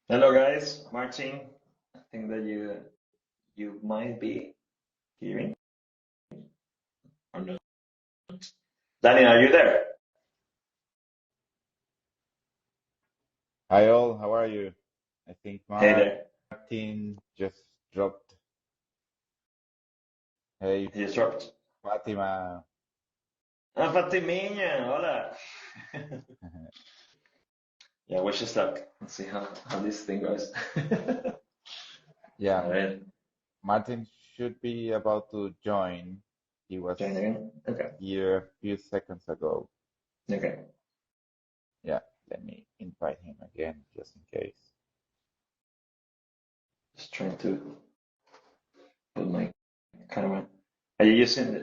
Hello guys, Martin. I think that you might be hearing or not. Danny, are you there? Hi all, how are you? I think Hey there. Martin just dropped. Hey, He just dropped. Fatima. Ah, Fatiminha, hola. Yeah, wish us luck. Let's see how this thing goes. Yeah, A ver, Martin should be about to join. He was join again. Okay, here a few seconds ago. okay. Yeah, let me invite him again just in case. Just trying to put my camera. Are you using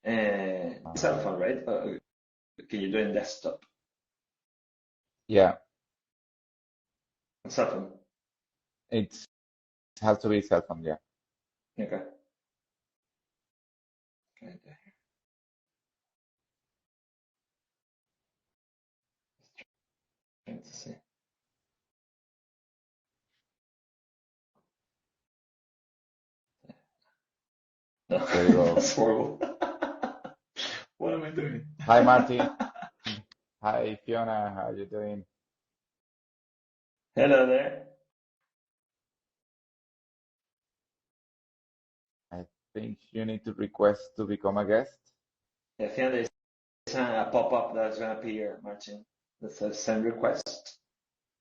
the cell phone, right? Can you do it in desktop? Yeah, Cell phone. it has to be cell phone, yeah. Okay. Okay. Trying to see. No, There you go. that's horrible. What am I doing? Hi Martin. Hi Fiona, how are you doing? Hello there. I think you need to request to become a guest. I think there's a pop-up that's gonna appear, Martin, that says send request.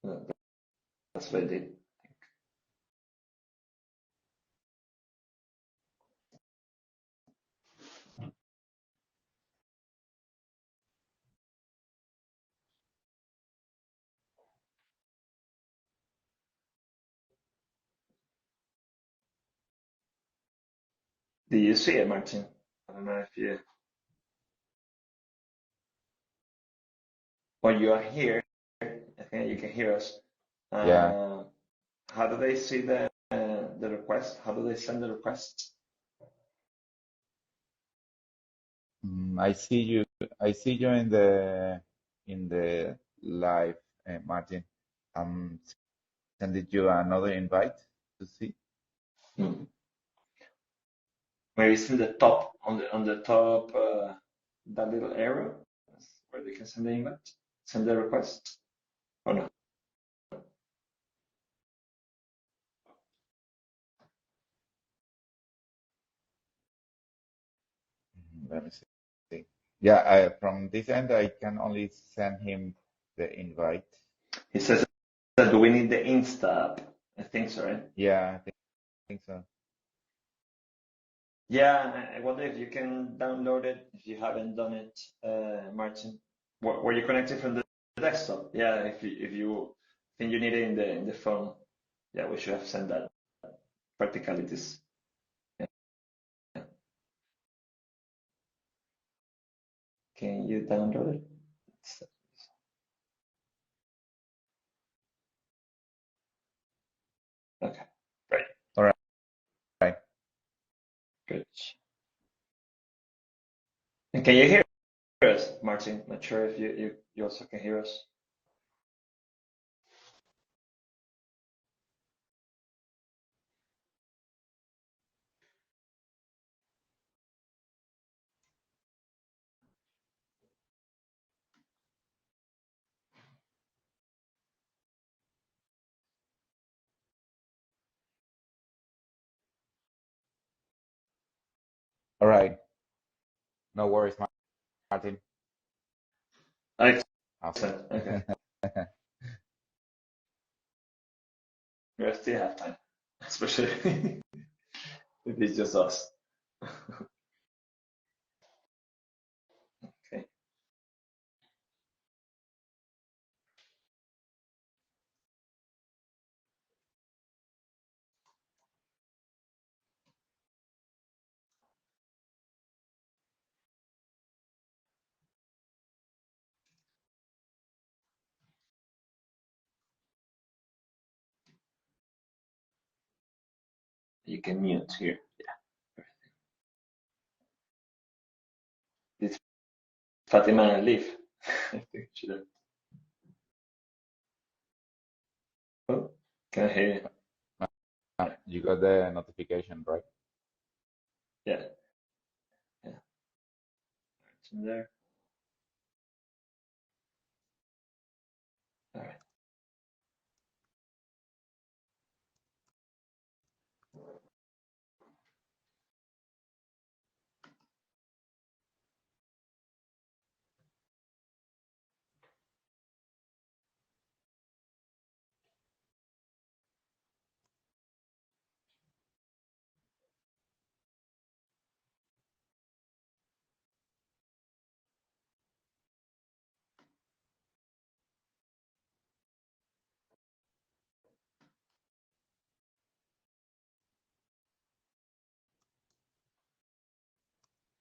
That's what I did. Do you see it, Martin? I don't know if you, or you are here. I think you can hear us. Yeah, Uh, how do they see the request? How do they send the request? I see you. I see you in the live, Martin. I'm sending you another invite to see. Hmm. Where it's in the top, on the top, that little arrow, that's where they can send the invite, send the request, or no? Let me see. Yeah, from this end, I can only send him the invite. He says that do we need the Insta app? I think so, right? Yeah, I think so. Yeah, I wonder if you can download it if you haven't done it, Martin. Were you connected from the desktop? Yeah, if you think you need it in the phone, yeah, we should have sent that. Practicalities. Yeah. Can you download it? Okay, great, All right. Right. good. And can you hear us, Martin? Not sure if you also can hear us. All right. No worries, Martin. Awesome. Excellent. Okay, we still have time, especially if it's just us. Okay. You can mute here. Yeah. Did Fatima leave? I think she left. Oh. Can I hear you? You got the notification, right? Yeah. Yeah. It's in there. All right.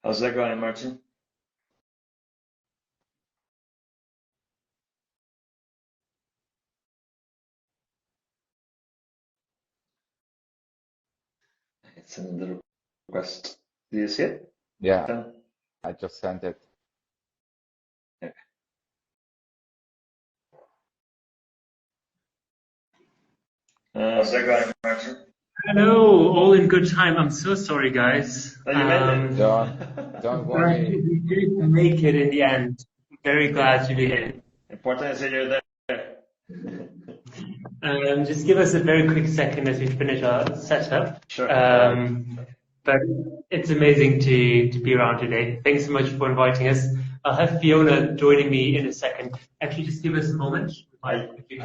How's that going, Martin? It's another request. Do you see it? Yeah, Done? I just sent it. Yeah. How's that going, Martin? Hello, all in good time. I'm so sorry, guys. Oh, you made it. Don't But worry. we did make it in the end. Very glad to be here. Important is that you're there. Just give us a very quick second as we finish our setup. Sure. But it's amazing to be around today. Thanks so much for inviting us. I'll have Fiona joining me in a second. Actually, just give us a moment. Are you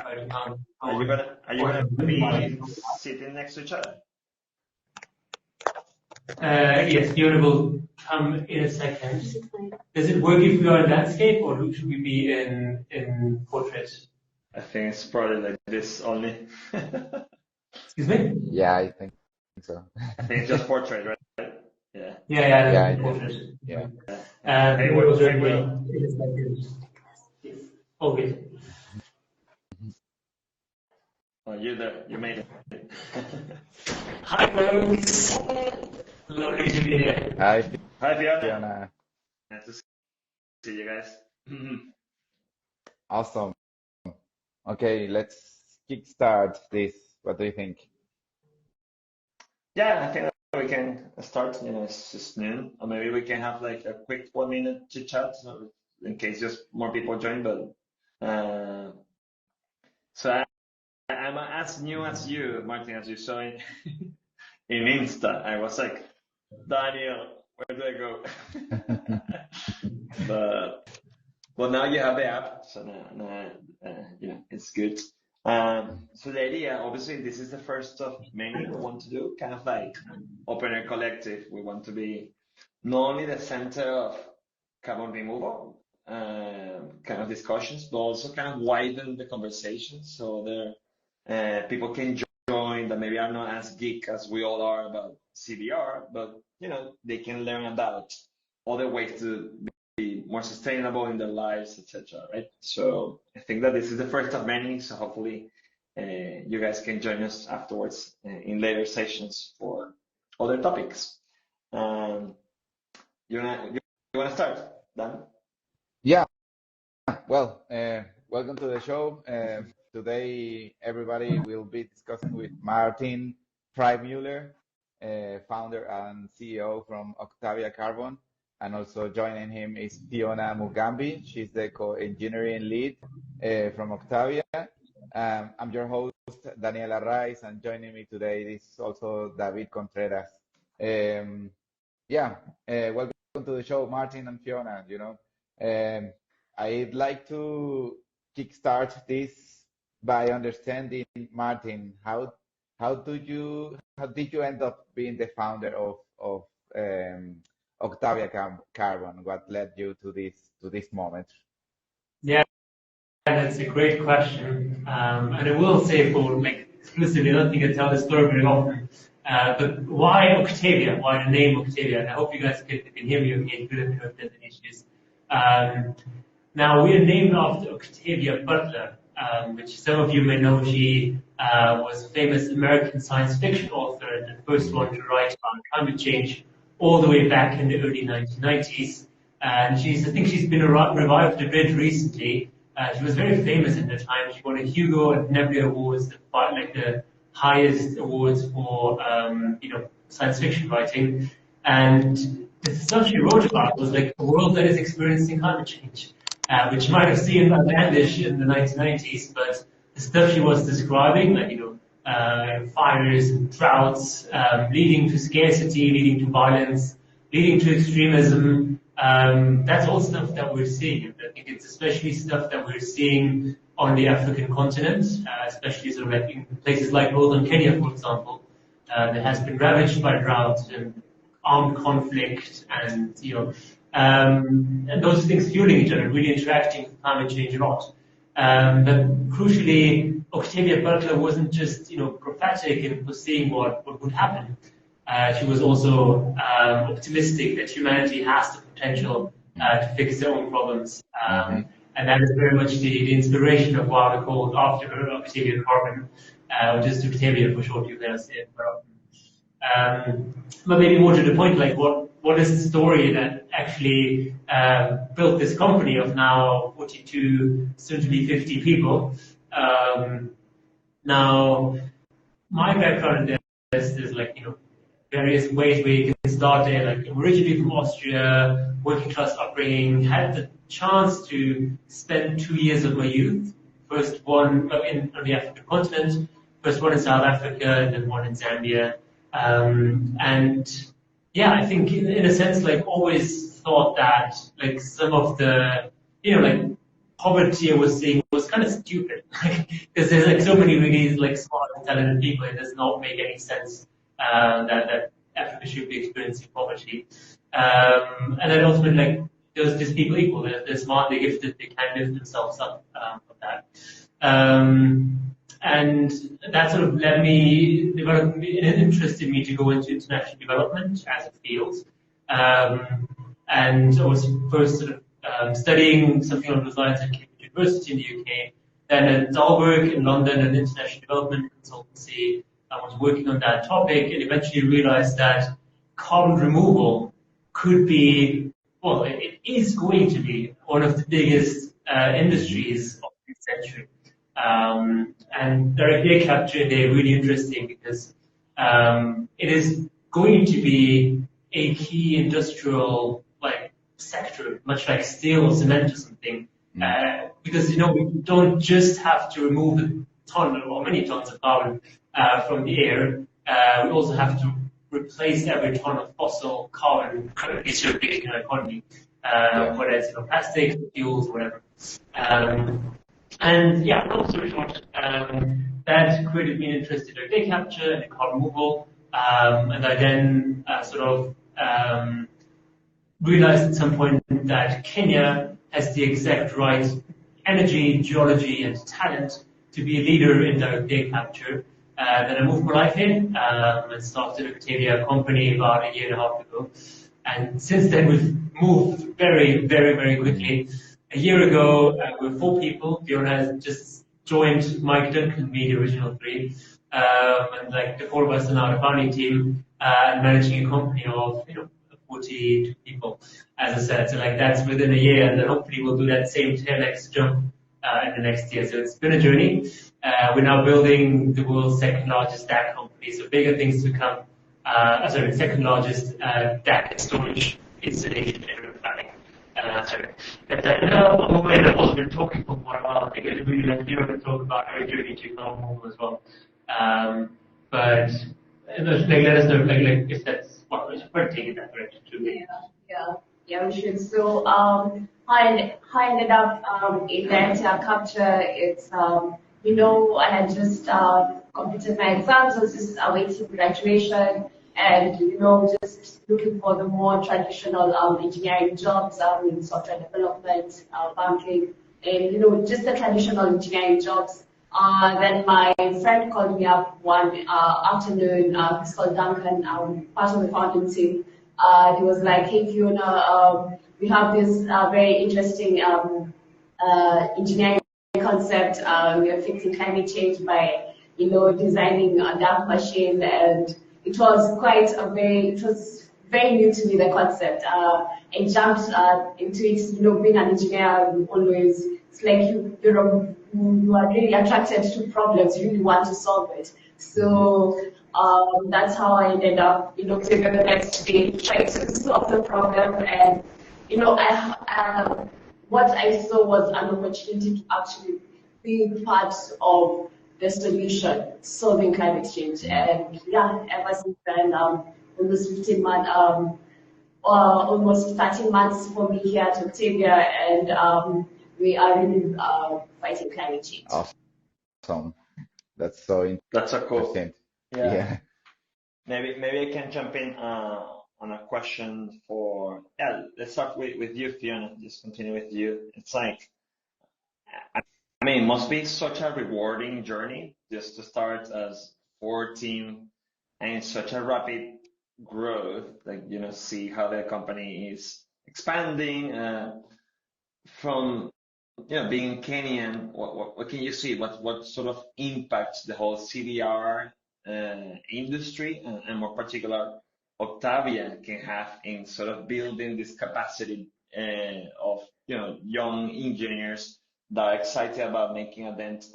gonna be sitting next to each other? Yes, Fiona will come in a second. Does it work if we are in landscape, or should we be in portrait? I think it's probably like this only. Excuse me? Yeah, I think so. I think it's just portrait, right? Yeah. Yeah, portrait. Yeah. Hey, We will hey, join Will. in a second. Yes. All good. Oh, you're there. You made it. Hi, folks. Lovely to be here. Hi, Hi, Fiona. Fiona. Nice to see you guys. Awesome. Okay, let's kickstart this. What do you think? Yeah, I think that we can start. It's just noon, or maybe we can have like a quick 1 minute chit chat, so in case just more people join. But so I'm as new as you, Martin, as you saw in Insta. I was like, Daniel, where do I go? But well, now you have the app, so now it's good. So the idea, obviously, this is the first of many we want to do, kind of like Open Air Collective. We want to be not only the center of carbon removal kind of discussions, but also kind of widen the conversation so there people can join that maybe are not as geek as we all are about CBR, but they can learn about other ways to be more sustainable in their lives, etc. Right? So I think that this is the first of many. So hopefully you guys can join us afterwards in later sessions for other topics. You wanna start, Dan? Yeah, well, welcome to the show. Today, everybody will be discussing with Martin Freimüller, founder and CEO from Octavia Carbon, and also joining him is Fiona Mugambi. She's the co-engineering lead from Octavia. I'm your host, Daniela Rice, and joining me today is also David Contreras. Welcome to the show, Martin and Fiona. I'd like to kickstart this by understanding, Martin, how did you end up being the founder of Octavia Carbon? What led you to this moment? Yeah, that's a great question. And I will say for like exclusively, I don't think I tell this story very often. But why Octavia? Why the name Octavia? And I hope you guys can hear me okay. Good if there's any issues. Now, we are named after Octavia Butler, which some of you may know. She was a famous American science fiction author and the first one to write about climate change all the way back in the early 1990s. And I think she's been revived a bit recently She was very famous at the time. She won a Hugo and Nebula Awards, like the highest awards for science fiction writing. And the stuff she wrote about was like a world that is experiencing climate change, which might have seemed outlandish in the 1990s, but the stuff she was describing, like fires and droughts, leading to scarcity, leading to violence, leading to extremism. That's all stuff that we're seeing. I think it's especially stuff that we're seeing on the African continent, especially sort of like in places like northern Kenya, for example, that has been ravaged by drought and armed conflict, and and those things fueling each other, really interacting with climate change a lot. But crucially, Octavia Butler wasn't just prophetic in foreseeing what would happen. She was also optimistic that humanity has the potential to fix their own problems. And that is very much the inspiration of why we called after her Octavia Carbon, which is Octavia for short, you can say. But maybe more to the point, like what is the story that actually built this company of now 42, soon to be 50 people? Now, my background in this is like, various ways where you can start there. Like, I'm originally from Austria, working class upbringing, had the chance to spend 2 years of my youth. First one on the African continent, first one in South Africa, and then one in Zambia. And yeah, I think in a sense, like, always thought that like some of the, like poverty I was seeing was kind of stupid, because there's like so many really like smart and talented people. It does not make any sense that Africa should be experiencing poverty. And then ultimately, like, there's just people equal. They're smart, they're gifted, they can lift themselves up from that. And that sort of led me, developed an interest in me to go into international development as a field. And I was first sort of studying something along those lines at Cambridge University in the UK, then at Dalberg in London, an international development consultancy. I was working on that topic and eventually realized that carbon removal could be, well, it is going to be one of the biggest industries of this century. And direct air capture, they're really interesting because it is going to be a key industrial sector, much like steel or cement or something. Because we don't just have to remove a ton or many tons of carbon from the air. We also have to replace every ton of fossil carbon currently circulating in our economy, whether it's plastic, fuels, whatever. And yeah, long story short, that created me an interest in data capture and carbon removal. And I then realized at some point that Kenya has the exact right energy, geology, and talent to be a leader in direct data capture. Then I moved my life in and started Octavia company about a year and a half ago. And since then, we've moved very, very, very quickly. A year ago, we were 4 people. Fiona has just joined Mike Duncan, me, the original 3. And the 4 of us are now the founding team and managing a company of 42 people, as I said. So that's within a year, and then hopefully we'll do that same 10x jump in the next year. So it's been a journey. We're now building the world's second largest DAC company, so bigger things to come. Second largest DAC storage installation area planning. I've also been talking for quite a while. I think it's really let you to talk about our journey to carbon removal as well. But let us know if that's we should take it that direction too. Yeah, we should. So high ended up in data capture. It's I had just completed my exams. I was just awaiting graduation, and just looking for the more traditional engineering jobs in software development, banking, and just the traditional engineering jobs. Then my friend called me up one afternoon. He's called Duncan, part of the founding team. He was like, "Hey Fiona, we have this very interesting engineering concept. We are fixing climate change by designing a dark machine." And it was very new to me, the concept. I jumped into it. Being an engineer, we always it's like you are really attracted to problems. You really want to solve it. So that's how I ended up, taking the next day, trying to solve the problem. And what I saw was an opportunity to actually be part of the solution, solving climate change. And yeah, ever since then, almost 15 months, almost 13 months for me here at Octavia, and we are really fighting climate change. Awesome. That's so That's so cool. interesting. Yeah. Yeah. Maybe I can jump in on a question for, yeah, let's start with you, Fiona. Just continue with you. It's like, I mean, it must be such a rewarding journey just to start as 14 and such a rapid growth, like, see how the company is expanding from, being Kenyan. What can you see? What sort of impacts the whole CDR industry and more particular Octavia can have in sort of building this capacity of, young engineers that are excited about making a dent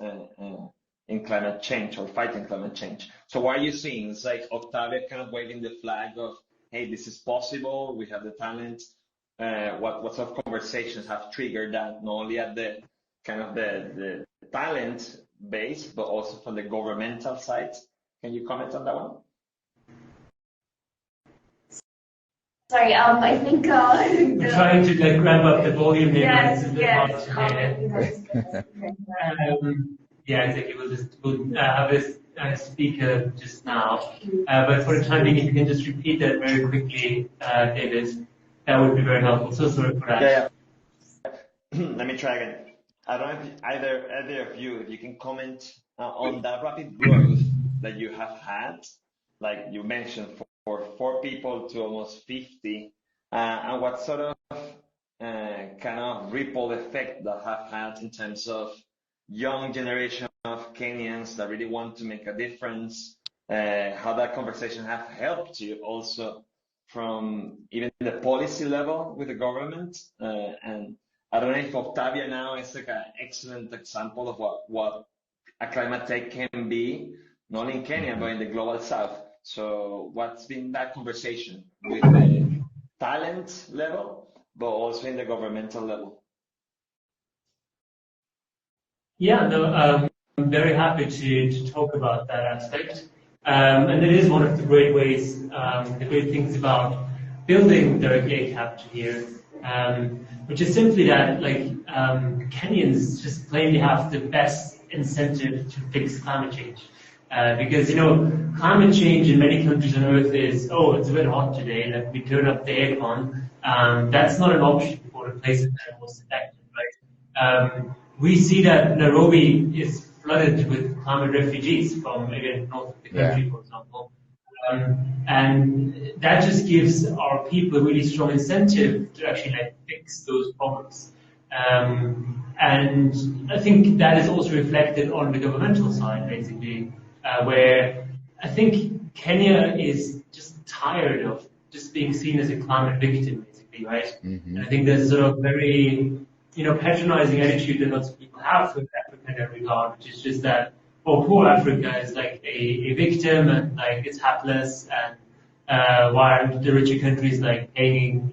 in climate change or fighting climate change. So what are you seeing? It's like Octavia kind of waving the flag of, hey, this is possible. We have the talent. What sort of conversations have triggered that, not only at the kind of the talent base, but also from the governmental side? Can you comment on that one? Sorry, I think I'm trying to grab up the volume here, but it's a bit hard yes. to hear. Yeah, exactly. We'll have this speaker just now. But for the time being, if you can just repeat that very quickly, David, that would be very helpful. So sorry for that. Yeah. Let me try again. I don't know if either of you, if you can comment on that rapid growth that you have had, like you mentioned, for 4 people to almost 50, and what sort of kind of ripple effect that have had in terms of young generation of Kenyans that really want to make a difference, how that conversation have helped you also from even the policy level with the government, and I don't know if Octavia now is like an excellent example of what a climate tech can be, not only in Kenya, but in the global south. So what's been that conversation with the talent level, but also in the governmental level? Yeah, no, I'm very happy to talk about that aspect. And it is one of the great ways, the great things about building direct air capture here, which is simply that Kenyans just plainly have the best incentive to fix climate change. Because, climate change in many countries on earth is, oh, it's a bit hot today, let me turn up the aircon. That's not an option for the places that are most affected, right? We see that Nairobi is flooded with climate refugees from, again, north of the country, for example. And that just gives our people a really strong incentive to actually fix those problems. And I think that is also reflected on the governmental side, basically, where I think Kenya is just tired of just being seen as a climate victim, basically, right? Mm-hmm. And I think there's a sort of very, patronizing attitude that lots of people have with Africa in that regard, which is just that, oh, poor Africa is like a victim and it's hapless, and while the richer countries paying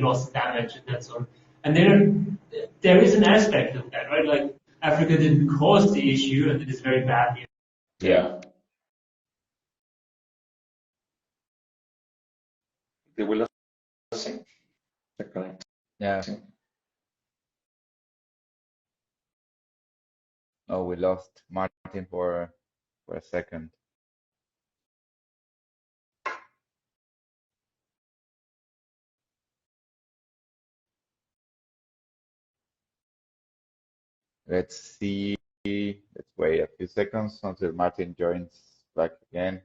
loss of damage and that sort of. And there is an aspect of that, right? Like Africa didn't cause the issue, and it is very bad. Yeah. They will listen. Yeah. Oh, we lost Martin for a second. Let's see. Let's wait a few seconds until Martin joins back again.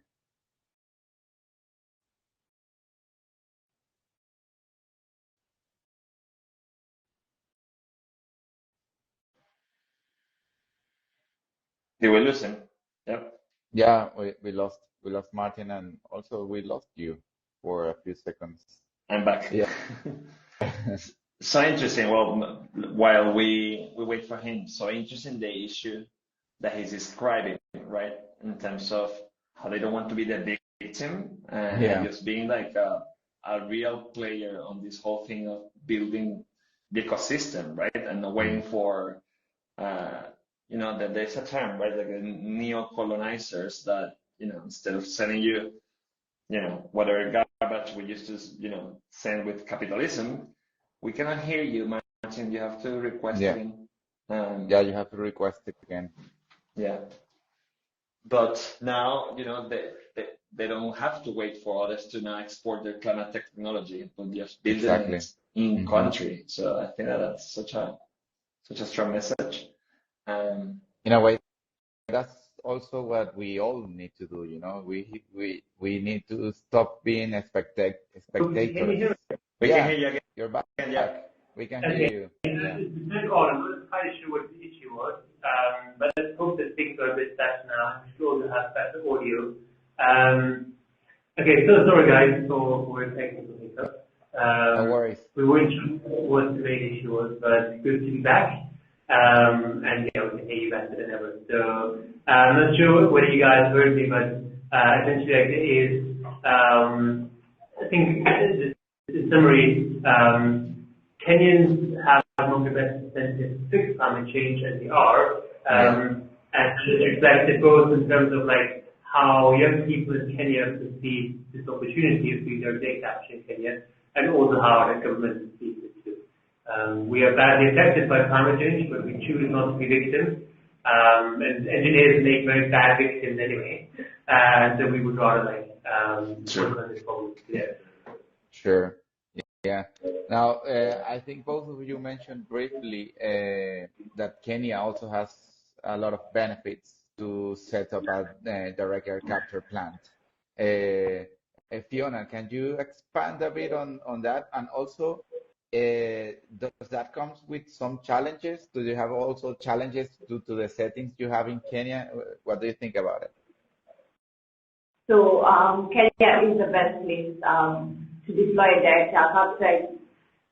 They will listen. Yep. Yeah, we lost Martin, and also we lost you for a few seconds. I'm back. Yeah. So interesting. Well, while we wait for him, so interesting the issue that he's describing, right? In terms of how they don't want to be the victim and Yeah. just being like a real player on this whole thing of building the ecosystem, right? And not waiting Mm. for, that there's a term, right? Like neo-colonizers that, instead of selling you, whatever garbage we used to, send with capitalism, we cannot hear you, Martin. You have to request Yeah. again. Yeah, you have to request it again. Yeah. But now, they don't have to wait for others to now export their climate technology, but just building Exactly. it in Hmm. country. So I think that that's such a strong message. In a way, that's also what we all need to do, you know. We need to stop being Can you spectators. hear me? We can Yeah, hear you again. you're back. Yeah. We can hear Okay. you. Yeah. It's a bit odd. I'm not quite sure what the issue was. But let's hope that things are a bit better now. I'm sure we'll have better audio. Okay, so sorry guys for technical hiccups. No worries. We weren't sure what the main issue was, but good to be back. And yeah, we can hear you better than ever. So I'm not sure whether you guys heard me, but essentially like, it is, I think in summary, Kenyans have one of the best incentives to fix climate change, and they are. And it's reflected both in terms of like how young people in Kenya perceive this opportunity of being their day capture in Kenya, and also how the government perceives it too. We are badly affected by climate change, but we choose not to be victims. And engineers make very bad victims anyway. So we would rather like work on this problem together. Sure. Yeah. Now, I think both of you mentioned briefly that Kenya also has a lot of benefits to set up a direct air capture plant. Fiona, can you expand a bit on that? And also, does that come with some challenges? Do you have also challenges due to the settings you have in Kenya? What do you think about it? So Kenya is the best place to deploy that capture.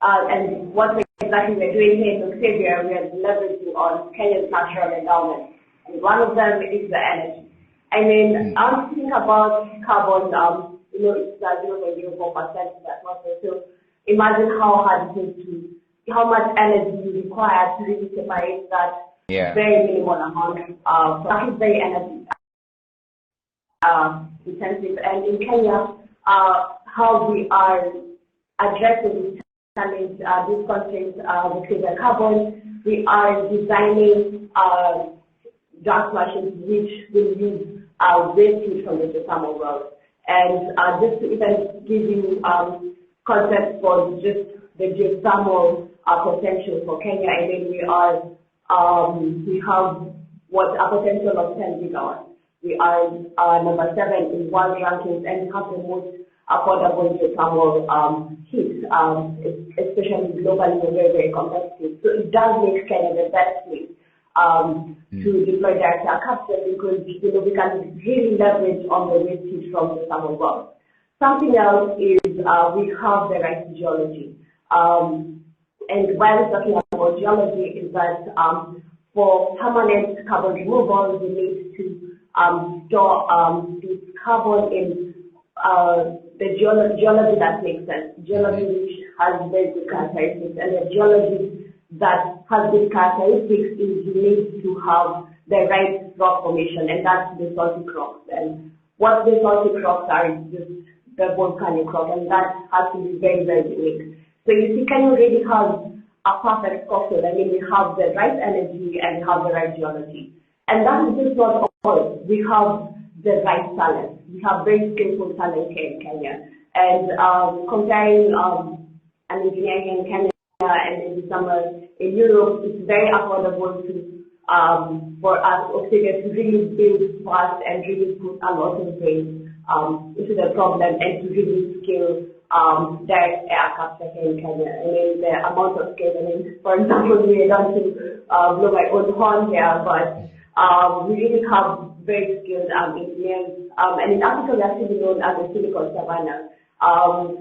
And what exactly we're doing here in Octavia, we are leveraging on Kenya's natural endowment. And one of them is the energy. I mean, I was thinking about carbon, it's 0.04% in the atmosphere. So imagine how hard it is how much energy you require to really separate that very minimal amount. So that is very energy intensive. And in Kenya, how we are addressing this challenge, these constraints with the carbon, we are designing gas machines which will use waste heat from the geothermal wells. And just to even give you concept for just the geothermal potential for Kenya, I mean, we have a potential of 10 gigawatts. We are number 7 in world rankings and have the most affordable geothermal heat, especially globally. We're very, very competitive. So it does make Kenya the best place to deploy direct air capture because we can really leverage on the waste heat from the thermal wells. Something else is we have the right geology. And while we're talking about geology, is that for permanent carbon removal, we need to store this carbon in the geology that makes sense, geology which has very good characteristics, and the geology that has good characteristics is you need to have the right rock formation, and that's the salty rocks. And what the salty rocks are is just the volcanic rock, and that has to be very, very unique. So you see, Kenya really has a perfect cocktail. I mean, we have the right energy and we have the right geology. And that is just not all. We have the right talent. We have very skillful talent here in Kenya. And comparing an engineer here in Kenya and maybe somewhere in Europe, it's very affordable to for us Octavia to really build fast and really put a lot of brains into the problem and to really scale direct air capture here in Kenya. I mean, the amount of scale, I mean, for example, we don't to blow my own horn here, but we really have very skilled engineers. And in Africa, we are actually known as the Silicon Savannah.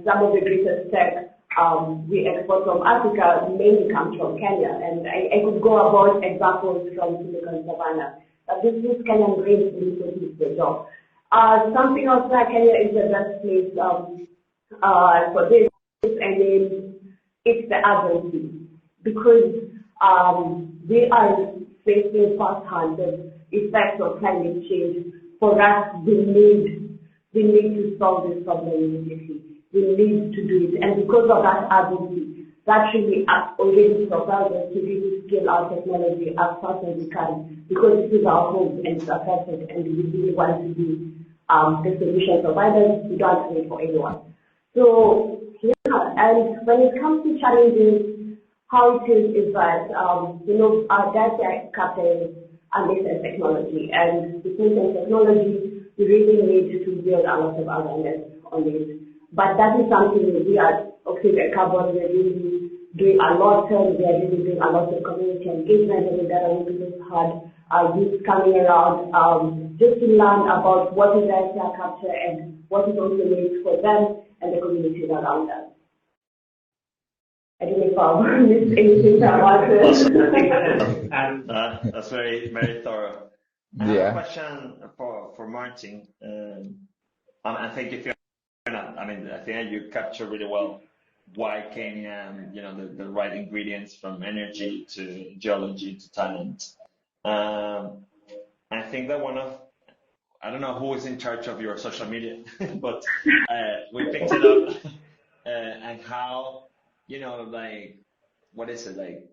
Some of the greatest tech we export from Africa mainly comes from Kenya. And I could go about examples from Silicon Savannah. But this Kenyan brain really produce the job. Something else like Kenya is the best place for this, and it's the urgency. Because we are facing firsthand the effects of climate change. For us, we need to solve this problem immediately. We need to do it. And because of that urgency, that really already propels us to really scale our technology as fast as we can, because this is our home and it's affected, and we really want to be the solution providers. We don't have to wait for anyone. So, yeah, and when it comes to challenges, how it is that, our data capture and data technology, and with and technology, we really need to build a lot of awareness on it. But that is something we are, Octavia Carbon, we're really doing a lot of, we are really doing a lot of community engagement, and that we just had youth coming around just to learn about what is data capture and what it also means for them and the communities around them. I don't know if I missed anything that was that's very, very thorough. I have a question for Martin. And thank you for that. I mean, I think you capture really well why Kenya and the right ingredients, from energy to geology to talent. I think that I don't know who is in charge of your social media, but we picked it up and how, what is it, like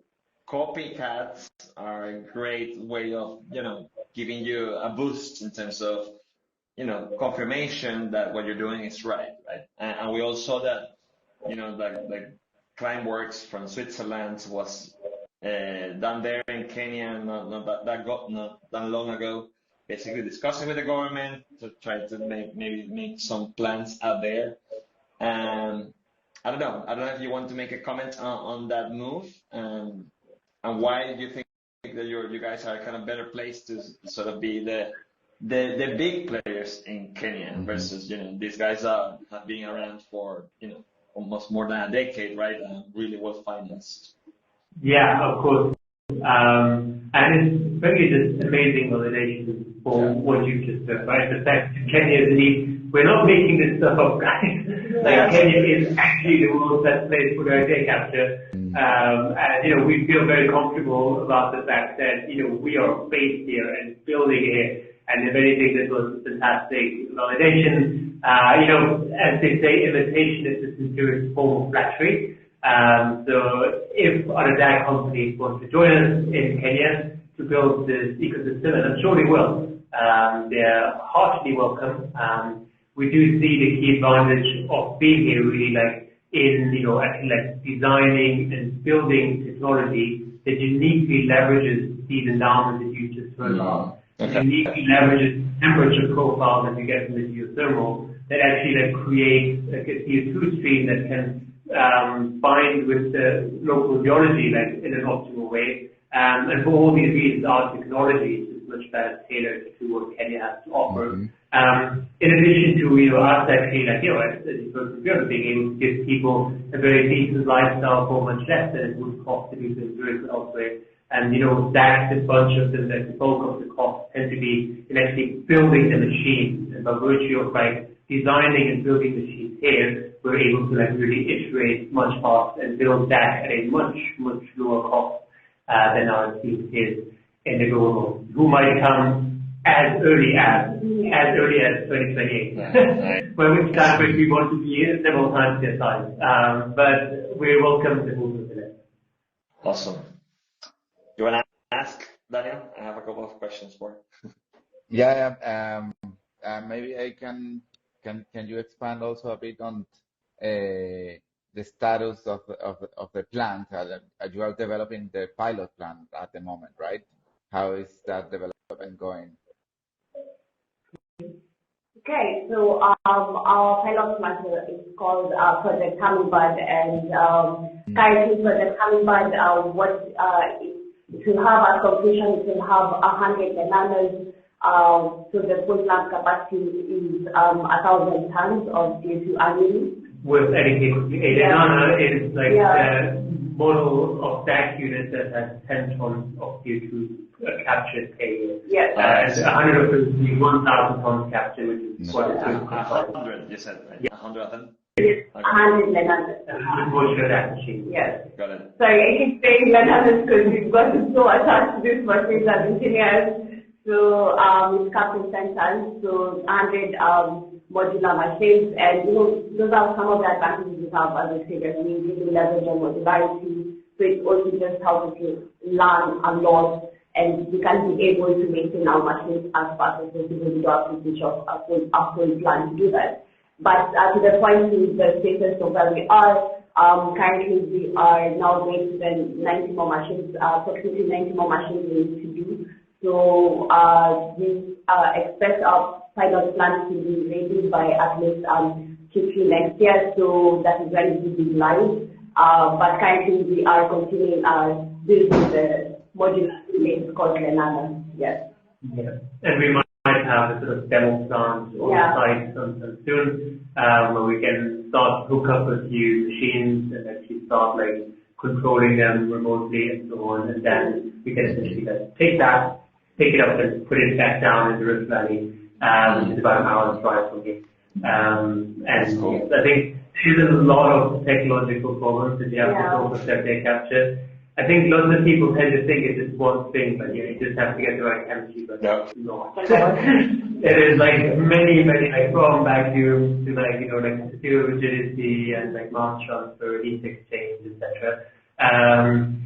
copycats are a great way of, giving you a boost in terms of, confirmation that what you're doing is right? And we all saw that, like Climeworks from Switzerland was done there in Kenya not that long ago, basically discussing with the government to try to make some plans out there. I don't know if you want to make a comment on that move, and why you think that you guys are kind of better placed to sort of be the big players in Kenya versus these guys have been around for almost more than a decade, right? And really well financed. Yeah, of course. And it's really just amazing validation for what you just said, right? The fact that Kenya is indeed, we're not making this stuff up, guys. Kenya is actually the world's best place for data capture. And, we feel very comfortable about the fact that, we are based here and building here. And if anything, this was fantastic validation. As they say, imitation is the sincerest form of flattery. So if other data companies want to join us in Kenya to build this ecosystem, and I'm sure they will, they're heartily welcome. We do see the key advantage of being here really in, actually designing and building technology that uniquely leverages these endowments that you just heard about. It uniquely leverages temperature profile that you get from the geothermal that actually creates a CO2 stream that can bind with the local geology in an optimal way. And for all these reasons, our technology is much better tailored to what Kenya has to offer. In addition to, us actually, as you heard from Björn, being able to give people a very decent lifestyle for much less than it would cost to do things elsewhere. And, that's a bunch of them, that the bulk of the costs tend to be in actually building the machines. And by virtue of designing and building machines here, we're able to really iterate much faster and build that at a much, much lower cost than our teams here in the global, who might come as early as 2028. By which time we want to be several times their size. But we're welcome to move to that. Awesome. You want to ask, Daniel? I have a couple of questions for you. Maybe I can you expand also a bit on the status of the plant? You are developing the pilot plant at the moment, right? How is that development going? Okay, so our pilot plant is called Project Hummingbird, and currently Project Hummingbird, it will have a completion, it will have 100 bananas. So the full plant capacity is 1,000 tons of CO2 annually. with anything. Nana is like the model of that unit that has 10 tons of CO2 captured per year. Yes. And 100 of those being 1,000 tons captured, which is quite a good. 100, you said, right? Yeah. 100 of them? It's 100 Lenanas. Modular that machine. Yes. Got it. Sorry, I keep saying Lenanas because we've gotten so attached to this machine as engineers. So it's captain centers, so 100 modular machines, and those are some of the advantages we have as a trader. We really leverage on modularity, so it also just helps us to learn a lot, and we can be able to maintain our machines as fast as possible. We don't have to switch off a full plan to do that. But to the point to the status of where we are, currently we are now going to the 90 more machines, approximately 90 more machines we need to do. So we expect our pilot plant to be ready by at least Q3 next year, so that is when it will be live. But currently we are continuing building the modular unit called Renana. Yes. Yeah. And we might have a sort of demo plant on site soon, where we can start hook up a few machines and actually start like controlling them remotely and so on, and then we can essentially pick it up and put it back down in the Rift Valley, which is about an hour's drive from here. And cool. I think there's a lot of technological problems that you have to solve with data capture. I think lots of people tend to think it's just one thing, but you just have to get the right chemistry, but no. It is like many, like from vacuum to like, like material rigidity and like mass transfer, heat exchange, etc.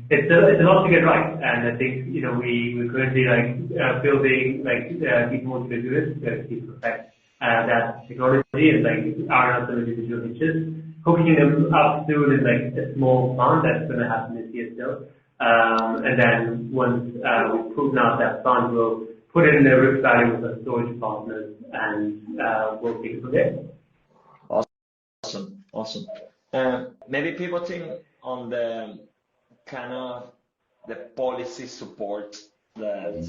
It's a lot to get right, and I think we're currently like building like people want to do it to perfect that technology and like iron out some individual niches. Hooking them up soon is like a small plant that's going to happen this year still, and then once we've proven out that plant, we'll put it in the Rift Valley with our storage partners, and we'll take it from there. Awesome. Maybe pivoting on the kind of the policy support that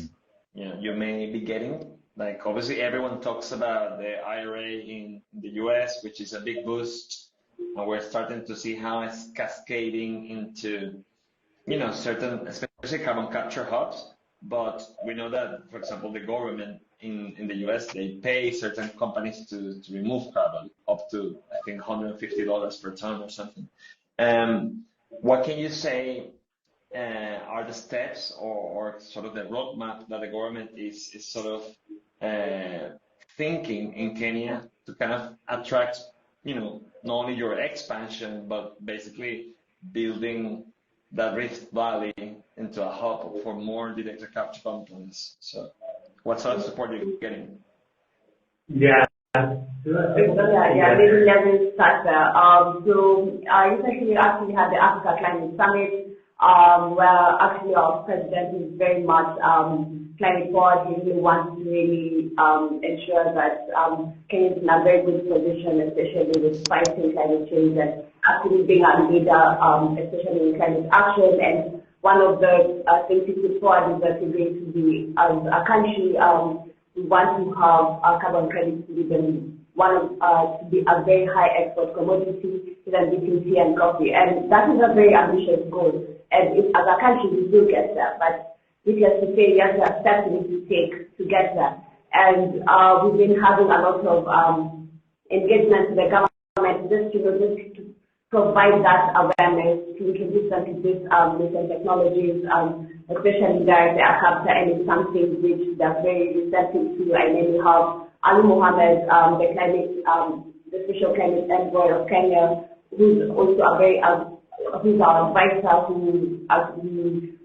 you may be getting. Like obviously everyone talks about the IRA in the US, which is a big boost, and we're starting to see how it's cascading into certain, especially carbon capture hubs. But we know that, for example, the government in the US, they pay certain companies to remove carbon up to, I think, $150 per ton or something. What can you say are the steps or sort of the roadmap that the government is sort of thinking in Kenya to kind of attract, not only your expansion, but basically building that Rift Valley into a hub for more data capture companies? So what sort of support are you getting? Maybe let me start there. So recently actually had the Africa Climate Summit, where actually our president is very much climate forward. He really wants to really ensure that Kenya is in a very good position, especially with fighting climate change and actually being a leader, especially in climate action. And one of the things he put forward is that we're going to be, as a country, we want to have our carbon credits to be to be a very high export commodity than between tea and coffee. And that is a very ambitious goal. And as a country, we will get there. But needless to say, yes, there are steps we need to take to get there. And we've been having a lot of engagement with the government just to provide that awareness, to introduce them to these recent technologies, especially direct air capture, and it's something which they're very receptive to. And then we have Ali Mohammed, the special climate envoy of Kenya, who's also who's our advisor, who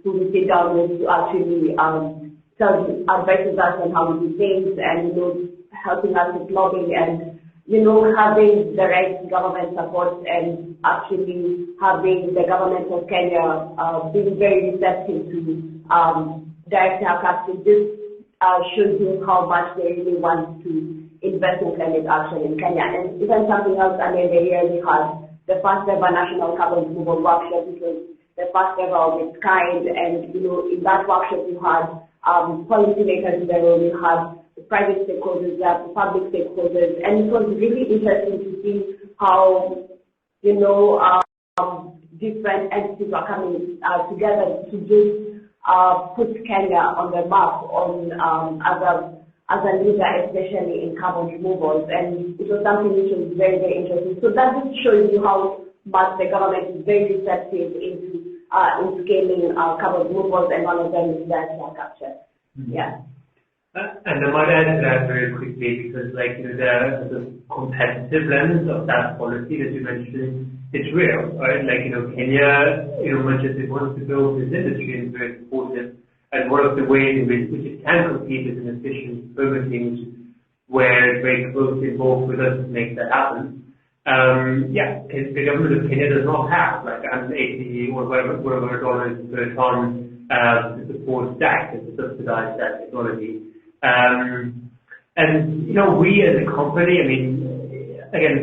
we sit down with to actually advises us on how we do things, and helping us with lobbying and having the right government support, and actually having the government of Kenya being very receptive to direct air capture. This shows you how much they really want to invest in climate action in Kenya. And even something else, earlier in the year we had the first ever National Carbon Removal Workshop, which was the first ever of its kind. And in that workshop we had policymakers there, we had the private stakeholders, the public stakeholders, and it was really interesting to see how you know, different entities are coming together to just put Kenya on the map as a leader, especially in carbon removals. And it was something which was very, very interesting. So that just shows you how much the government is very receptive into scaling carbon removals, and one of them is data capture. Yeah. And I might add to that very quickly because, like, the competitive lens of that policy that you mentioned, it's real, right? Like, Kenya, much as it wants to build this industry is very important. And one of the ways in which it can compete is an efficient permitting, which is where it's very closely involved with us to make that happen. The government of Kenya does not have like 180 or whatever dollars per ton to support that, to subsidize that technology. We as a company, I mean, again,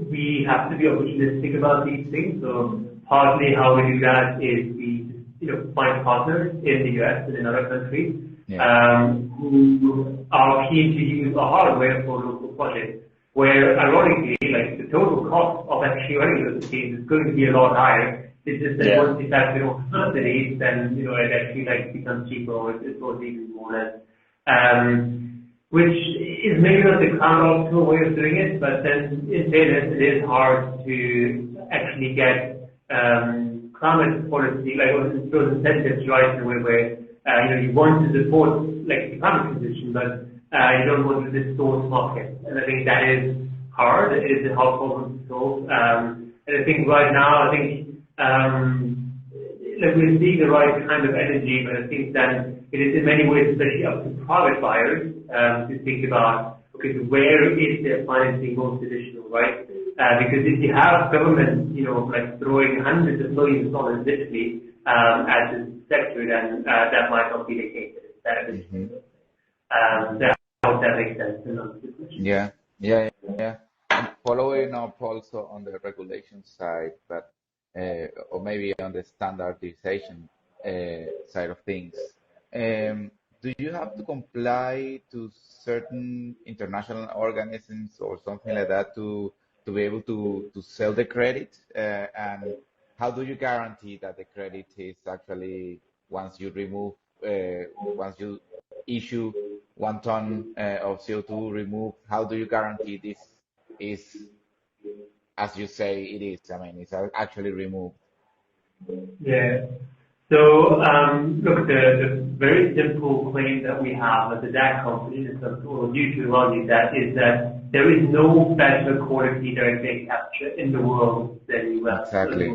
we have to be opportunistic about these things. So partly how we do that is we, find partners in the US and in other countries who are keen to use our hardware for local projects. Where ironically, like the total cost of actually running those machines is going to be a lot higher. It's just that once you start to subsidies, then it actually becomes cheaper, or it goes even more or less. Which is maybe not the counter way of doing it, but then in fairness, it is hard to actually get climate policy, like those incentives right in a way where you want to support like the climate transition, but you don't want to distort market. And I think that is hard. It is a hard problem to solve. And I think right now, we're seeing the right kind of energy, but I think that it is in many ways especially up to private buyers to think about, okay, so where is their financing most additional, right? Because if you have government, throwing hundreds of millions of dollars literally at the sector, then that might not be the case. That I hope that makes sense. Yeah. And following up also on the regulation side, but or maybe on the standardization side of things. Do you have to comply to certain international organisms or something like that to be able to sell the credit? And how do you guarantee that the credit is actually once you issue 1 ton of CO2 removed? How do you guarantee this is as you say it is? I mean, it's actually removed. Yeah. So, look, the very simple claim that we have as a DAC company, or due to logic, that is that there is no better quality direct air capture in the world than US. Exactly.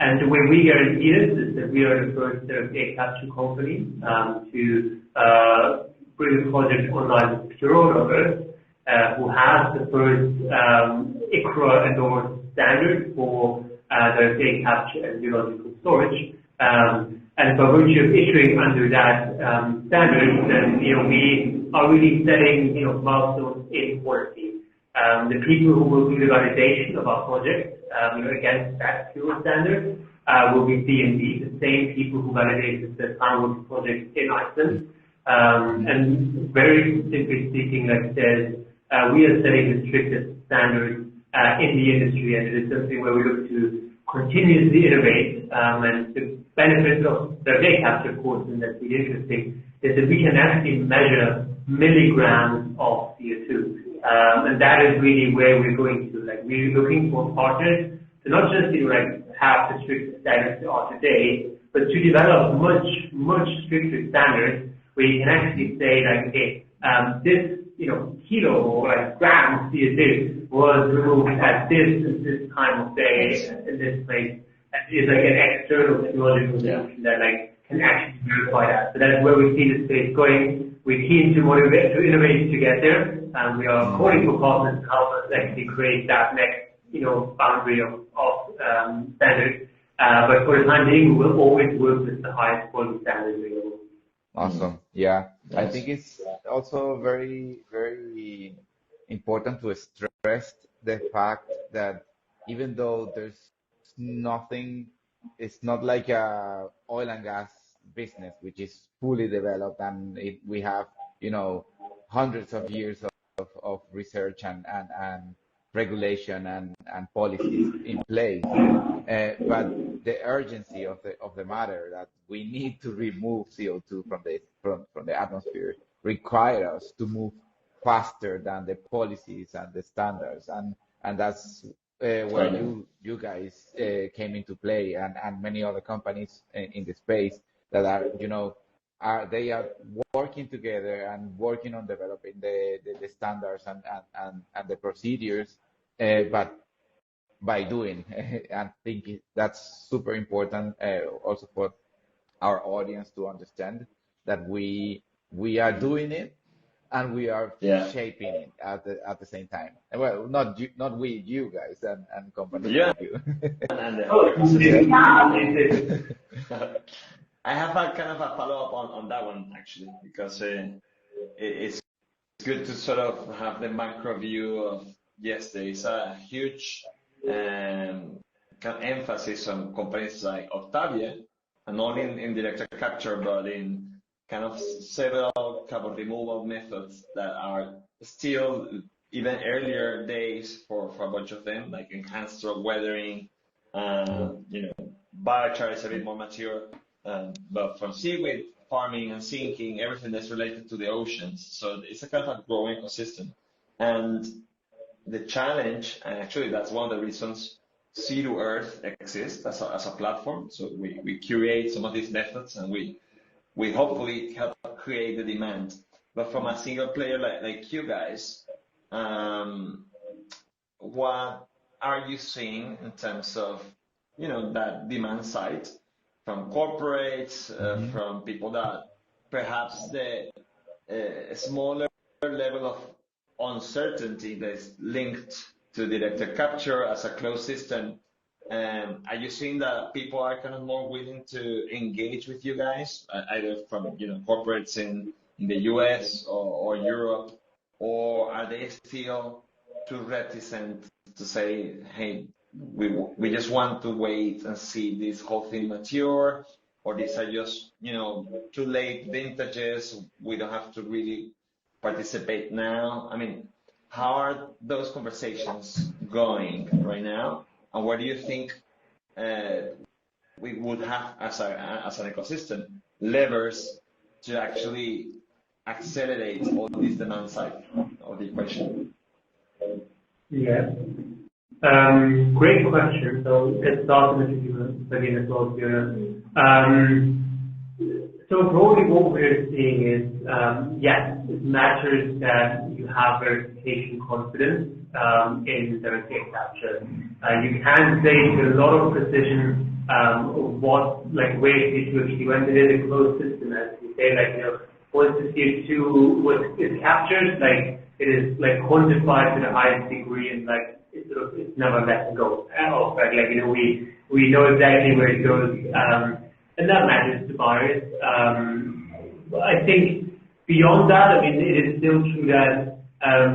And the way we guarantee this is that we are the first direct air capture company to bring a project online with Pure on Earth, who has the first ICRA endorsed standard for direct air capture and geological storage. And by virtue of issuing under that standard, then we are really setting milestones in quality. The people who will do the validation of our project against that pure standard will be DNV, the same people who validated the Ironwood project in Iceland. And very simply speaking, like I said, we are setting the strictest standards in the industry, and it is something where we look to continuously innovate. And the benefit of the data capture, of course, and that's really interesting, is that we can actually measure milligrams of CO2. And that is really where we're going to. Like, we're looking for partners to not just have the strict standards of today, but to develop much stricter standards where you can actually say okay, this kilo or gram of CO2 was removed at this time of day in this place. And it is like an external technological solution that can actually verify that. So that's where we see the space going. We're keen to motivate to innovate to get there, and we are calling for partners to help us actually create that next boundary of standards. But for the time being, we will always work with the highest quality standards available. Awesome. Yeah. I think it's also very, very important to stress the fact that even though there's nothing, it's not like a oil and gas business, which is fully developed and we have, hundreds of years of research and regulation and policies in place. But the urgency of the matter that we need to remove CO2 from the atmosphere require us to move faster than the policies and the standards, and that's where you guys came into play, and many other companies in the space that are they are working together and working on developing the standards and the procedures, but by doing and thinking. That's super important also for our audience to understand that we are doing it and we are shaping it at the same time. Well, not you guys and companies like you. I have a kind of a follow-up on that one actually, because it's good to sort of have the macro view of, yes, there is a huge kind of emphasis on companies like Octavia, and not in direct capture, but in kind of several carbon removal methods that are still even earlier days for a bunch of them, like enhanced rock weathering, biochar is a bit more mature, but from seaweed farming and sinking, everything that's related to the oceans. So it's a kind of a growing ecosystem. And the challenge, and actually that's one of the reasons Sea to Earth exists as a platform. So we curate some of these methods and we hopefully help create the demand. But from a single player like you guys, what are you seeing in terms of, that demand side from corporates, from people that perhaps the smaller level of uncertainty that's linked to direct capture as a closed system? Are you seeing that people are kind of more willing to engage with you guys, either from corporates in the US or Europe, or are they still too reticent to say, hey, we just want to wait and see this whole thing mature, or these are just too late vintages, we don't have to really participate now? I mean, how are those conversations going right now? And where do you think we would have, as an ecosystem, levers to actually accelerate all this demand side of the equation? Yeah. Great question. So let's start with you again as well, Fiona. So broadly what we're seeing is, yes, it matters that you have verification confidence in the data capture. You can say with a lot of precision where C2 when it is a closed system, as you say, once the CO2 is captured, it is quantified to the highest degree, and it's never let go. We know exactly where it goes, and that matters to buyers. I think beyond that, it is still true that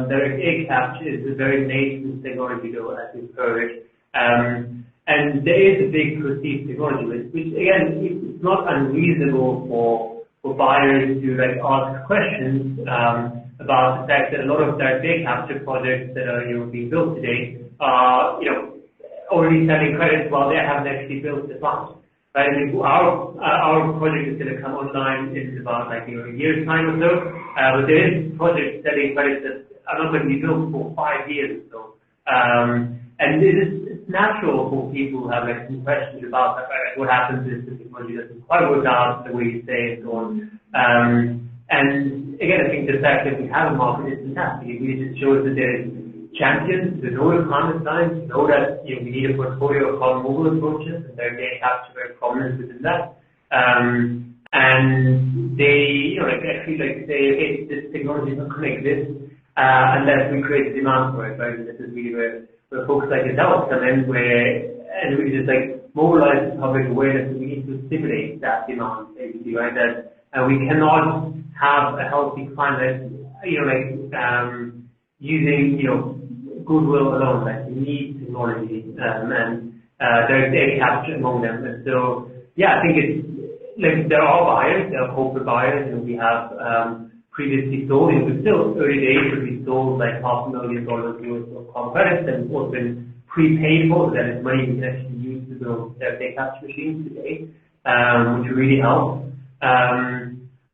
direct air capture is a very nascent technology, though, as we've heard. And there is a big perceived technology, which again, it's not unreasonable for buyers to ask questions about the fact that a lot of direct air capture projects that are being built today are already selling credits while they haven't actually built the plant. Right? Our project is going to come online in about a year's time or so, but there is projects selling credits that are not going to be built for 5 years or so. And it's natural for people who have some questions about what happens if the technology doesn't quite work out the way you say and so on. And again, I think the fact that we have a market is fantastic. It really just shows that there is champions who know the climate science, know that we need a portfolio of carbon removal approaches, and they capture very prominent within that. And they actually say, okay, this technology is not going to exist unless we create a demand for it. Right? And this is really where folks like yourself come in, and we just mobilize the public awareness, and we need to stimulate that demand, basically, right? That we cannot have a healthy climate, using goodwill alone. We need technology and there's a capture among them. And so, yeah, I think it's there are buyers, there are corporate buyers, and we have previously sold. We're still early days, but we sold like $500,000 worth of carbon credits and also been prepaid for. That is money we can actually use to build data capture machines today, which really helps.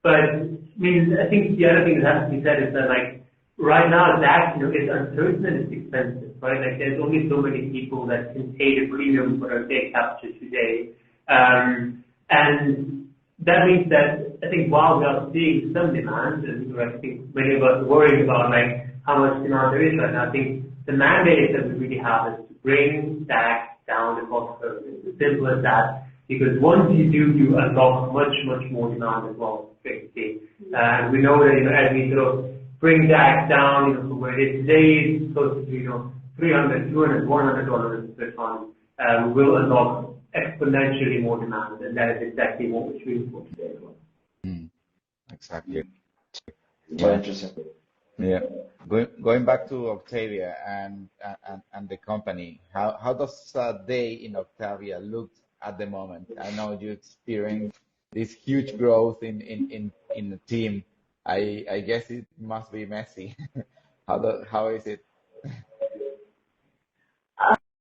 But I mean, I think the other thing that has to be said is that like right now that it's uncertain and it's expensive, right? Like there's only so many people that can pay the premium for their data capture today, and that means that I think while we are seeing some demand, and I think many of us are worrying about like how much demand there is right now, I think the mandate that we really have is to bring that down the cost curve. It's as simple as that. Because once you do, you unlock much, much more demand as well, basically. And we know that, as we sort of bring that down, from where it is today, it's close to, $300, $200, $100 per ton, we will unlock exponentially more demand. And that is exactly what we're shooting for today as well. Exactly. Very interesting. Yeah. Going back to Octavia and the company, how does a day in Octavia look at the moment? I know you experience this huge growth in the team. I guess it must be messy. How is it?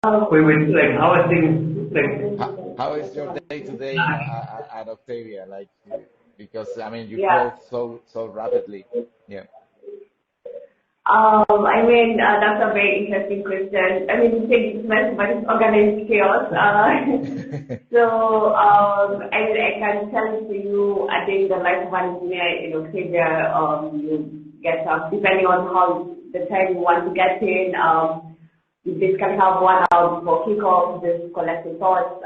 Like how are things like? How is your day to day at Octavia? Like, because I mean you grow so rapidly. Yeah. I mean, that's a very interesting question. I mean, you think it's mess, but it's organized chaos. So, I can tell to you, I think the life of an engineer in Octavia, you get up, depending on how the time you want to get in, you just can have 1 hour before kickoff, just collect your thoughts.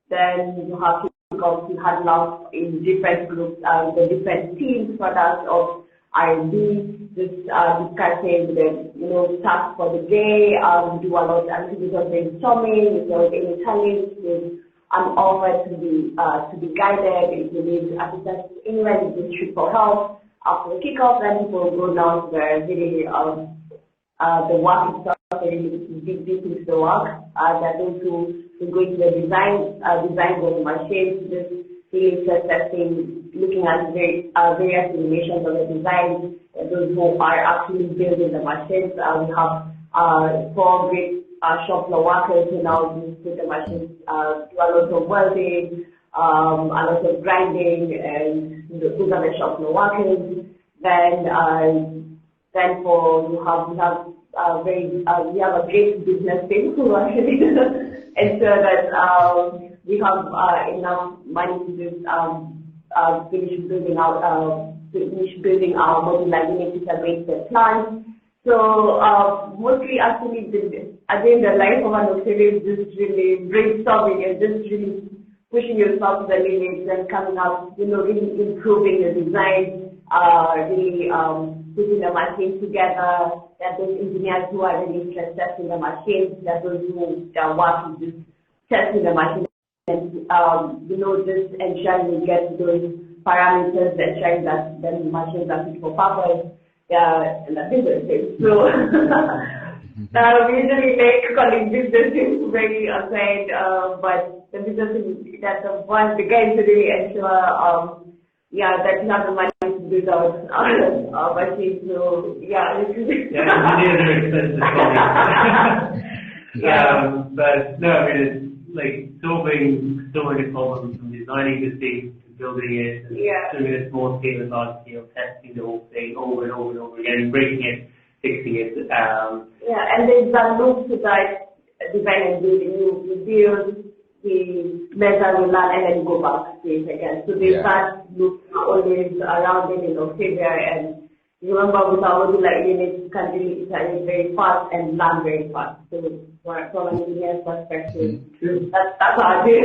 Then you have kickoff, you have now in different groups, the different teams, products of R&D, just discussing the tasks for the day, do a lot of activities of brainstorming, if there was any challenge, I'm offered to be guided, if you need assistance anywhere, you just shoot for help. After the kickoff, then people go down to where really the work itself, really deep into the work. They're going to go into the design of the machines, just really testing, looking at various animations of the design, those who are actually building the machines. We have 4 great shop floor workers who now just put the machines, do a lot of welding, a lot of grinding, and those are the shop floor workers. Then we have a great business team who actually ensure that we have enough money to just finish building our modular unit, which are going to plan. So mostly actually again the life of an Octavia is just really brainstorming and just really pushing yourself to the limits and coming up, really improving the design, really putting the machine together. There are those engineers who are really stress testing the machines. There are those who their work is just testing the machine and just ensuring we get those parameters, ensuring that the machines are fit for purpose. And the business things. So we usually make calling business things very aside, but the business thing that the guys really ensure that you have the money to build out our machines. So engineers are expensive. But no, I mean it's like solving so many problems from designing the thing, building it, and doing it small scale and large scale, testing the whole thing over and over and over again, breaking it, fixing it. And there's that loop to that design and building. You build, we measure, we learn, and then go back to it again. So there's that loop always around it in Octavia. And remember, with our modular units, you can really iterate very fast and learn very fast. So from an engineer's perspective, that's our thing.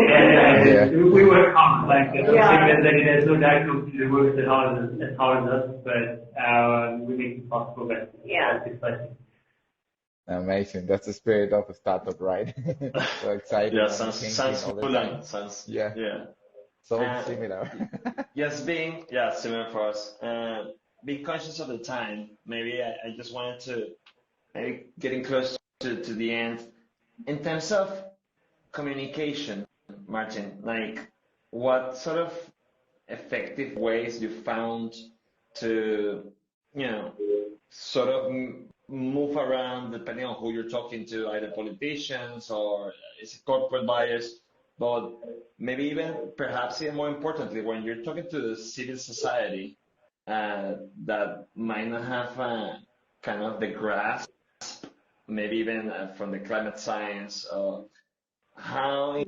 We work hard. There's no doubt we work as hard as us, but we make it possible. But it's exciting. Amazing. That's the spirit of a startup, right? So exciting. Yeah, sounds fun. So similar. Being similar for us. Being conscious of the time, maybe I just wanted to maybe getting close to the end. In terms of communication, Martin, like what sort of effective ways you found to, sort of move around depending on who you're talking to, either politicians or is it corporate buyers, but maybe even perhaps even more importantly, when you're talking to the civil society that might not have kind of the grasp, maybe even from the climate science, how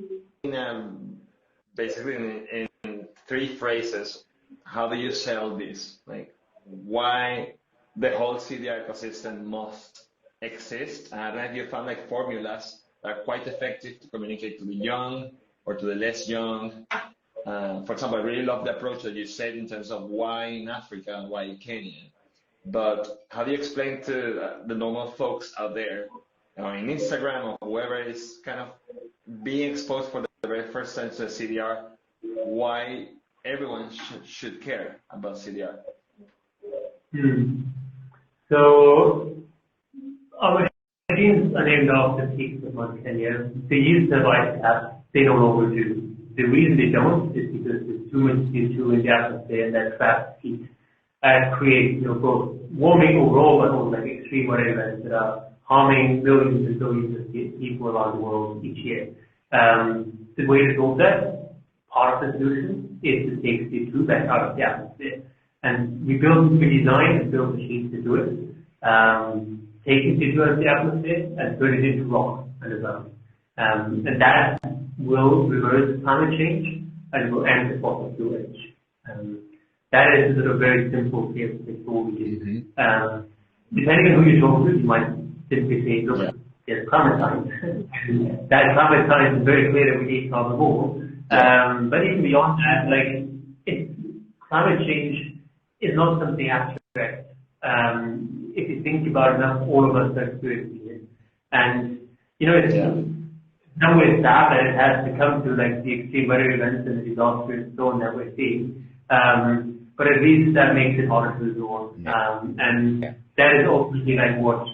basically in three phrases, how do you sell this? Like why the whole CDR ecosystem must exist? And I don't know if you found like formulas that are quite effective to communicate to the young or to the less young. For example, I really love the approach that you said in terms of why in Africa and why in Kenya. But how do you explain to the normal folks out there, in Instagram or whoever is kind of being exposed for the very first time to CDR, why everyone should care about CDR? So our machines are named after peaks of Mount Kenya. They use the white gas. They no longer do. The reason they don't is because there's too much CO2 in the atmosphere and that trapped heat creates both warming overall, but also like extreme weather events that are harming millions and billions of people around the world each year. The way to solve that, part of the solution is to take CO2 back out of the atmosphere. And we design and build machines to do it, take CO2 out of the atmosphere and turn it into rock underground. And that will reverse climate change and will end the fossil fuel age. That is sort of very simple, clear what we do. Depending on who you talk to, you might simply say, look, there's climate science. That climate science is very clear that we need carbon removal. But even beyond that, climate change is not something abstract. If you think about enough, all of us are experiencing it. And, it's no way sad that it has to come to like the extreme weather events and the disasters and so on that we're seeing. But at least that makes it harder to ignore. And that is ultimately like what,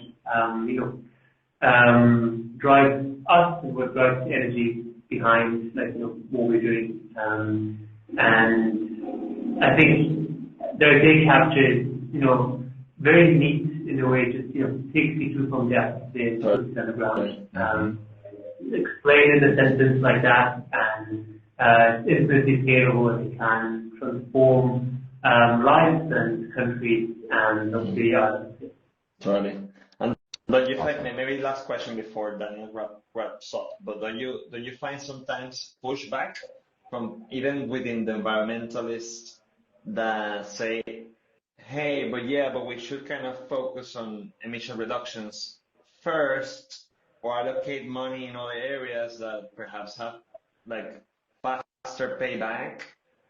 drives us and what drives the energy behind what we're doing. And I think the data capture is, very neat in a way, just, takes you from the atmosphere and puts it underground. Explain in a sentence like that, and infinitely scalable as it can transform lives and countries and obviously others. Totally. And don't you find, maybe last question before Daniel wraps up, but don't you find sometimes pushback from even within the environmentalists that say, hey, but we should kind of focus on emission reductions first, or allocate money in other areas that perhaps have like faster payback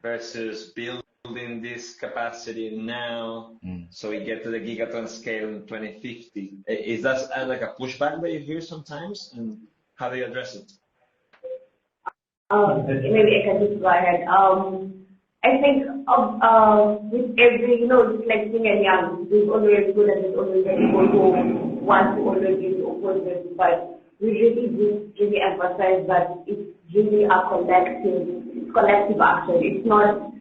versus building this capacity now so we get to the gigaton scale in 2050. Is that like a pushback that you hear sometimes, and how do you address it? Maybe I can just go ahead. I think with every, just like being a young, there's always good and there's always people who want to always be opposite, but we really emphasize that it's really a collective action. It's not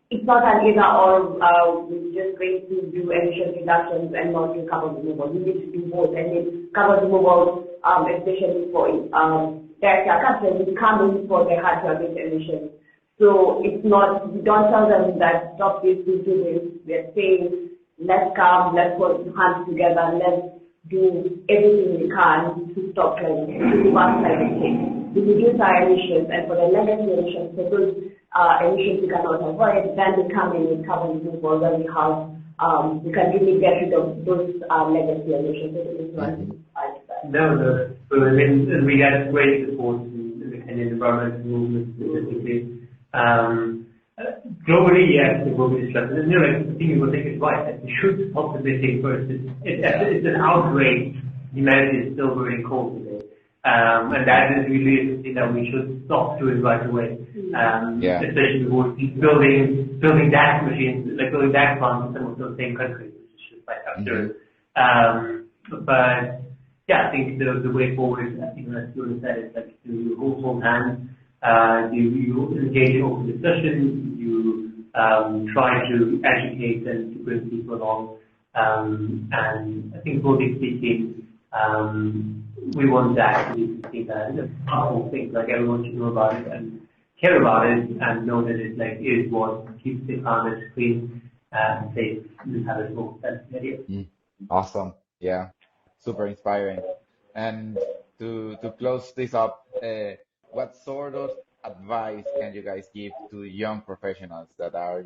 an either or, we're just going to do emission reductions and not do carbon removal. We need to do both, and then carbon removal, especially for direct air capture, will come in for the hard to abate emissions. So it's not, we don't tell them that stop this, we do this. We're saying, let's come, let's put hands together, let's do everything we can to stop climate change, to reverse climate change, to reduce our emissions, and for the legacy emissions, for those emissions we cannot avoid, then we come in with carbon removal, then we have, we can really get rid of those legacy emissions. No. So I mean, we had great support in the Kenyan environmental movement specifically. Globally, yes, it will be disrupted. And the thing you will think is right, that we should stop emitting first. It's an outrage. Humanity is still burning coal today. And that is really something that we should stop doing right away. Especially with building DAX machines, like building DAX plants in some of those same countries, which is just like absurd. But yeah, I think the way forward, as Julian said, is like to hold hands. You engage in open discussion, you try to educate and to bring people along. And I think broadly speaking, we want to actually see that as a powerful thing, like everyone should know about it and care about it and know that it like is what keeps the environment clean and safe and habitable. That's the idea. Awesome. Yeah. Super inspiring. And to close this up, what sort of advice can you guys give to young professionals that are,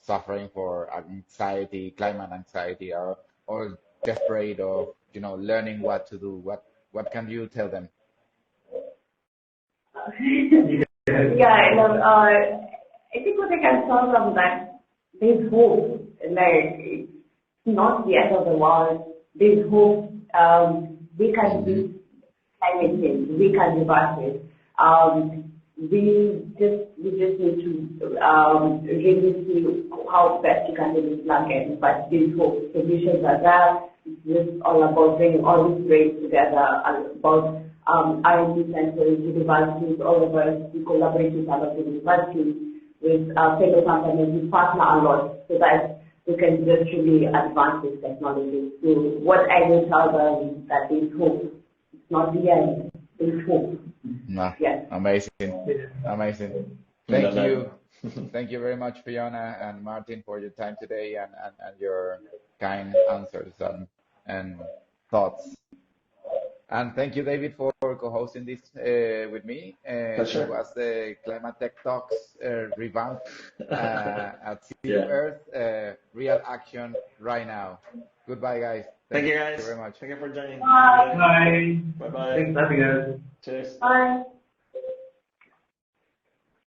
suffering for anxiety, climate anxiety, or desperate of, learning what to do? What can you tell them? I think what I can tell them that there's hope. Like, it's not the end of the world. There's hope. We can do climate change. We can reverse it. We just need to really see how best you can do this market. But there's hope. Solutions are there. It's just all about bringing all these brains together, about R&D centers, universities, all of us. We collaborate with other universities, with fellow companies. We partner a lot so that we can just really advance this technology. So what I will tell them is that there's hope. It's not the end. There's hope. Yes. Amazing. Thank you. Thank you very much, Fiona and Martin, for your time today and your kind answers and thoughts. And thank you, David, for co-hosting this with me. It was the Climate Tech Talks revamped at Sea Earth. Real action right now. Goodbye, guys. Thank you, guys. Thank you very much. Thank you for joining. Bye. Bye-bye. Thanks for having us. Cheers. Bye.